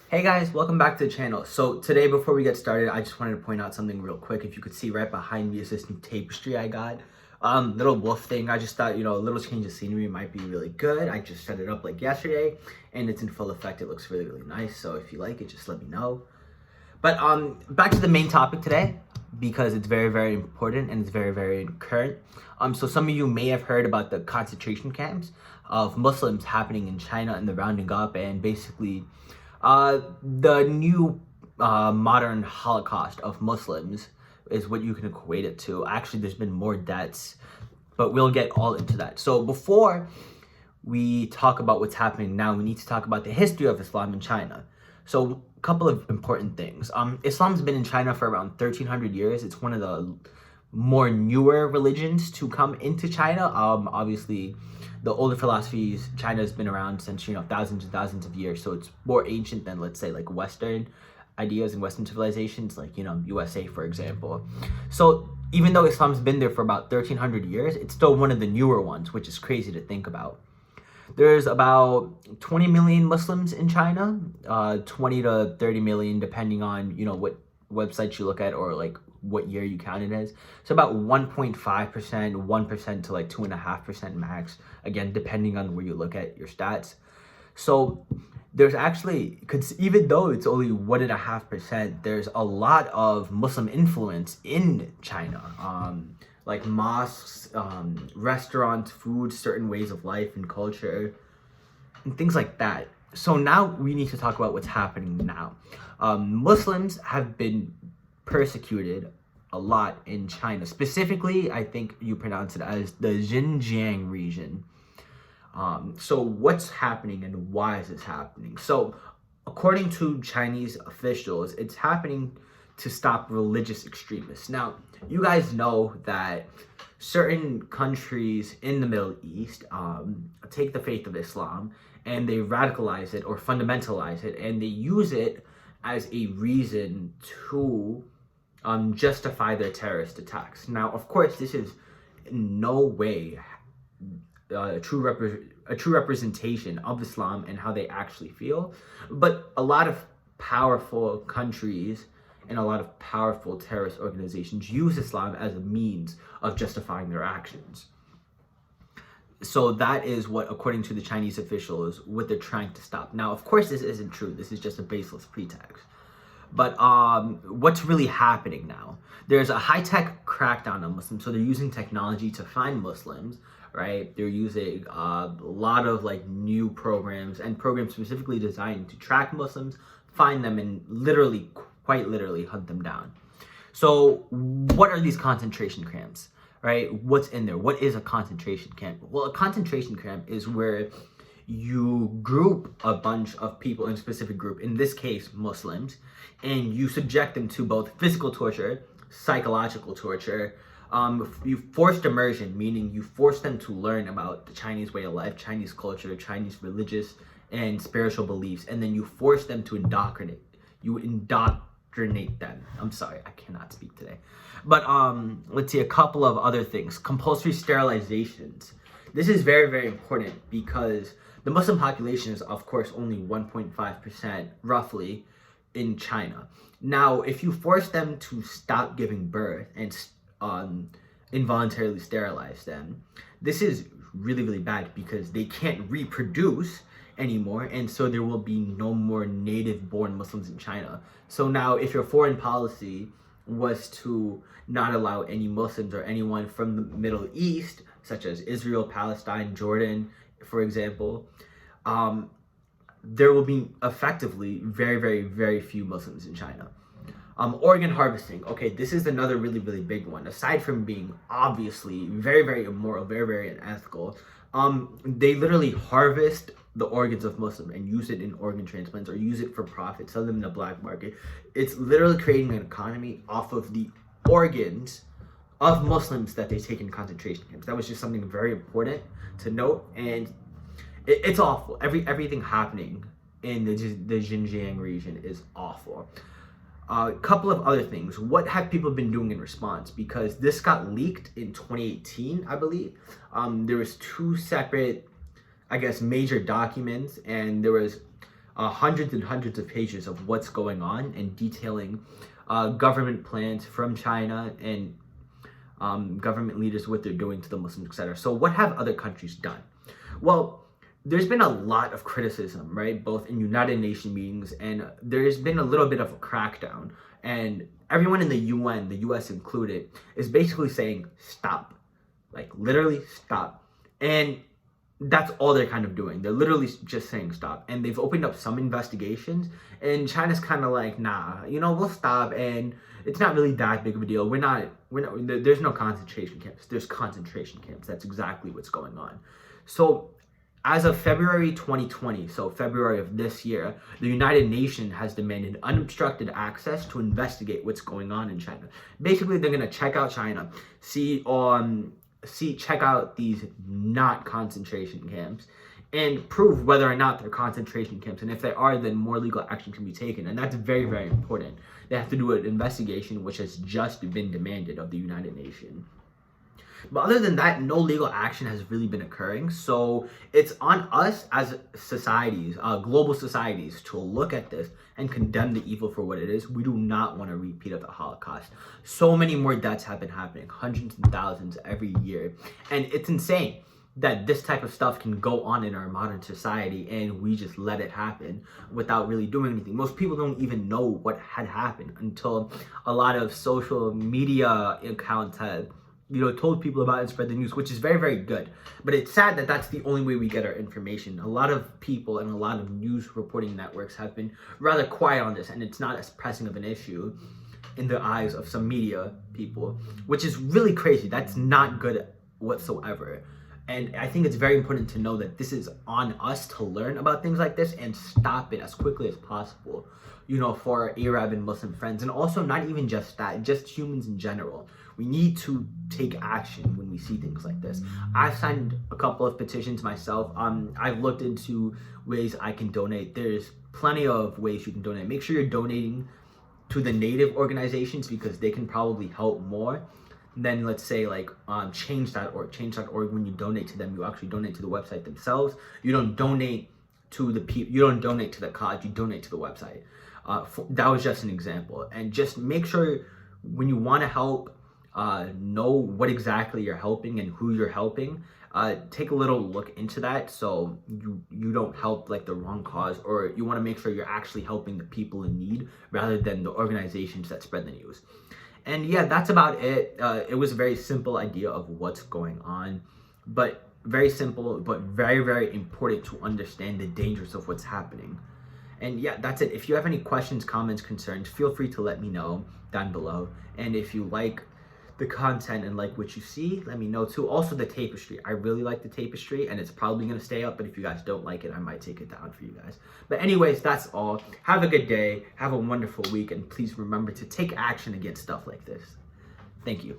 Hey guys, welcome back to the channel. So today, before we get started, I just wanted to point out something real quick. If you could see right behind me is this new tapestry I got. Little wolf thing. I just thought, a little change of scenery might be really good. I just set it up like yesterday and it's in full effect. It looks really, really nice. So if you like it, just let me know. But back to the main topic today, because it's very, very important and it's very, very current. So some of you may have heard about the concentration camps of Muslims happening in China and the rounding up, and basically the new modern Holocaust of Muslims is what you can equate it to. Actually, there's been more deaths, but we'll get all into that. So before we talk about what's happening now, we need to talk about the history of Islam in China. So a couple of important things. Islam's been in China for around 1300 years. It's one of the more newer religions to come into China. Obviously, the older philosophies, China has been around since, thousands and thousands of years. So it's more ancient than, let's say, like Western ideas and Western civilizations, like, USA, for example. So even though Islam's been there for about 1300 years, it's still one of the newer ones, which is crazy to think about. There's about 20 million Muslims in China, 20 to 30 million, depending on, what websites you look at or like what year you count it as. So about 1.5%, 1% to like 2.5% max. Again, depending on where you look at your stats. So there's actually, even though it's only 1.5%, there's a lot of Muslim influence in China. Like mosques, restaurants, food, certain ways of life and culture, and things like that. So now we need to talk about what's happening now. Muslims have been persecuted a lot in China. Specifically, I think you pronounce it as the Xinjiang region. So what's happening and why is this happening? So according to Chinese officials, it's happening to stop religious extremists. Now, you guys know that certain countries in the Middle East take the faith of Islam and they radicalize it or fundamentalize it, and they use it as a reason to justify their terrorist attacks. Now, of course, this is in no way a true representation of Islam and how they actually feel, but a lot of powerful countries and a lot of powerful terrorist organizations use Islam as a means of justifying their actions. So that is what, according to the Chinese officials, what they're trying to stop. Now, of course, this isn't true. This is just a baseless pretext. But what's really happening now? There's a high-tech crackdown on Muslims. So they're using technology to find Muslims, right? They're using a lot of like new programs and programs specifically designed to track Muslims, find them, and literally, quite literally, hunt them down. So what are these concentration camps, right? What's in there? What is a concentration camp? Well, a concentration camp is where you group a bunch of people in a specific group, in this case, Muslims, and you subject them to both physical torture, psychological torture, you forced immersion, meaning you force them to learn about the Chinese way of life, Chinese culture, Chinese religious and spiritual beliefs, and then you force them to indoctrinate. You indoctrinate them. I'm sorry, I cannot speak today. But let's see, a couple of other things. Compulsory sterilizations. This is very, very important because the Muslim population is, of course, only 1.5% roughly in China. Now, if you force them to stop giving birth and involuntarily sterilize them, this is really, really bad because they can't reproduce anymore, and so there will be no more native-born Muslims in China. So now, if your foreign policy was to not allow any Muslims or anyone from the Middle East, such as Israel, Palestine, Jordan, for example, there will be effectively very, very, very few Muslims in China. Organ harvesting. Okay, this is another really, really big one. Aside from being obviously very, very immoral, very, very unethical, they literally harvest the organs of Muslims and use it in organ transplants or use it for profit, sell them in the black market. It's literally creating an economy off of the organs of Muslims that they take in concentration camps. That was just something very important to note, and it's awful. Everything happening in the Xinjiang region is awful. A couple of other things. What have people been doing in response? Because this got leaked in 2018, I believe. There was two separate, I guess, major documents, and there was hundreds and hundreds of pages of what's going on and detailing government plans from China and government leaders, what they're doing to the Muslims, etc. So what have other countries done? Well, there's been a lot of criticism, right? Both in United Nations meetings, and there's been a little bit of a crackdown. And everyone in the UN, the US included, is basically saying, stop. Like, literally, stop. And that's all they're kind of doing. They're literally just saying stop. And they've opened up some investigations, and China's kind of like, nah, we'll stop, and it's not really that big of a deal. There's no concentration camps. There's concentration camps. That's exactly what's going on. So as of February 2020, so February of this year, the United Nations has demanded unobstructed access to investigate what's going on in China. Basically, they're gonna check out China, check out these not concentration camps, and prove whether or not they're concentration camps. And if they are, then more legal action can be taken. And that's very, very important. They have to do an investigation, which has just been demanded of the United Nations. But other than that, no legal action has really been occurring. So it's on us as societies, global societies, to look at this and condemn the evil for what it is. We do not want a repeat of the Holocaust. So many more deaths have been happening, hundreds and thousands every year. And it's insane that this type of stuff can go on in our modern society and we just let it happen without really doing anything. Most people don't even know what had happened until a lot of social media accounts had told people about it and spread the news, which is very, very good. But it's sad that that's the only way we get our information. A lot of people and a lot of news reporting networks have been rather quiet on this, and it's not as pressing of an issue in the eyes of some media people, which is really crazy. That's not good whatsoever. And I think it's very important to know that this is on us to learn about things like this and stop it as quickly as possible, for our Arab and Muslim friends. And also not even just that, just humans in general. We need to take action when we see things like this. I've signed a couple of petitions myself. I've looked into ways I can donate. There's plenty of ways you can donate. Make sure you're donating to the native organizations because they can probably help more than, let's say, like change.org. Change.org, when you donate to them, you actually donate to the website themselves. You don't donate to the people. You don't donate to the cause. You donate to the website. That was just an example. And just make sure when you want to help, know what exactly you're helping and who you're helping. Take a little look into that so you don't help like the wrong cause, or you want to make sure you're actually helping the people in need rather than the organizations that spread the news. And yeah, that's about it. It was a very simple idea of what's going on, but very simple, but very, very important to understand the dangers of what's happening. And yeah, that's it. If you have any questions, comments, concerns, feel free to let me know down below. And if you like the content and like what you see, let me know too. Also, the tapestry, I really like the tapestry, and it's probably going to stay up, but if you guys don't like it, I might take it down for you guys. But anyways, that's all. Have a good day, have a wonderful week, and please remember to take action against stuff like this. Thank you.